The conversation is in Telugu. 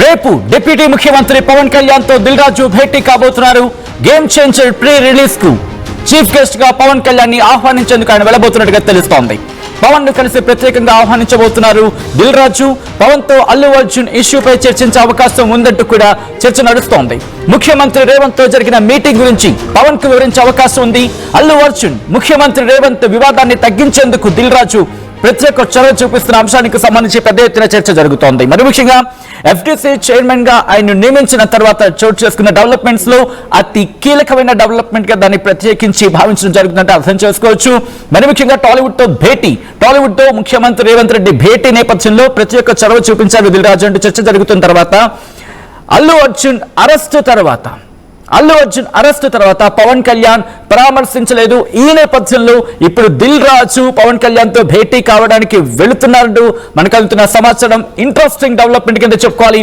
రేపు డిప్యూటీ ముఖ్యమంత్రి పవన్ కళ్యాణ్ తో దిల్ రాజు భేటీ కాబోతున్నారు. గేమ్ చేంజర్ ప్రీ రిలీజ్ కు చీఫ్ గెస్ట్ గా పవన్ కళ్యాణ్ ని ఆహ్వానించేందుకు ఆయన వెళ్లబోతున్నట్టుగా తెలుస్తోంది. పవన్ ను కలిసి ప్రత్యేకంగా ఆహ్వానించబోతున్నారు దిల్ రాజు. పవన్ తో అల్లు అర్జున్ ఇష్యూపై చర్చించే అవకాశం ఉందంటూ కూడా చర్చ నడుస్తోంది. ముఖ్యమంత్రి రేవంత్ తో జరిగిన మీటింగ్ గురించి పవన్ కు వివరించే అవకాశం ఉంది. అల్లు అర్జున్ ముఖ్యమంత్రి రేవంత్ వివాదాన్ని తగ్గించేందుకు దిల్ రాజు ప్రత్యేక చొరవ చూపిస్తున్న అంశానికి సంబంధించి పెద్ద ఎత్తున చర్చ జరుగుతోంది. మరి ముఖ్యంగా ఎఫ్డీసీ చైర్మన్ గా ఆయన నియమించిన తర్వాత చోటు చేసుకున్న డెవలప్మెంట్స్ లో అతి కీలకమైన డెవలప్మెంట్ గా దాన్ని ప్రత్యేకించి భావించడం జరుగుతుందంటే అర్థం చేసుకోవచ్చు. మరి ముఖ్యంగా టాలీవుడ్ తో ముఖ్యమంత్రి రేవంత్ రెడ్డి భేటీ నేపథ్యంలో ప్రత్యేక చొరవ చూపించారు దిల్ రాజు అంటూ చర్చ జరుగుతున్న తర్వాత అల్లు అర్జున్ అరెస్టు తర్వాత పవన్ కళ్యాణ్ పరామర్శించలేదు. ఈ నేపథ్యంలో ఇప్పుడు దిల్ రాజు పవన్ కళ్యాణ్ తో భేటీ కావడానికి వెళుతున్నట్టు మనకు అందుతున్న సమాచారం ఇంట్రెస్టింగ్ డెవలప్మెంట్ కింద చెప్పుకోవాలి.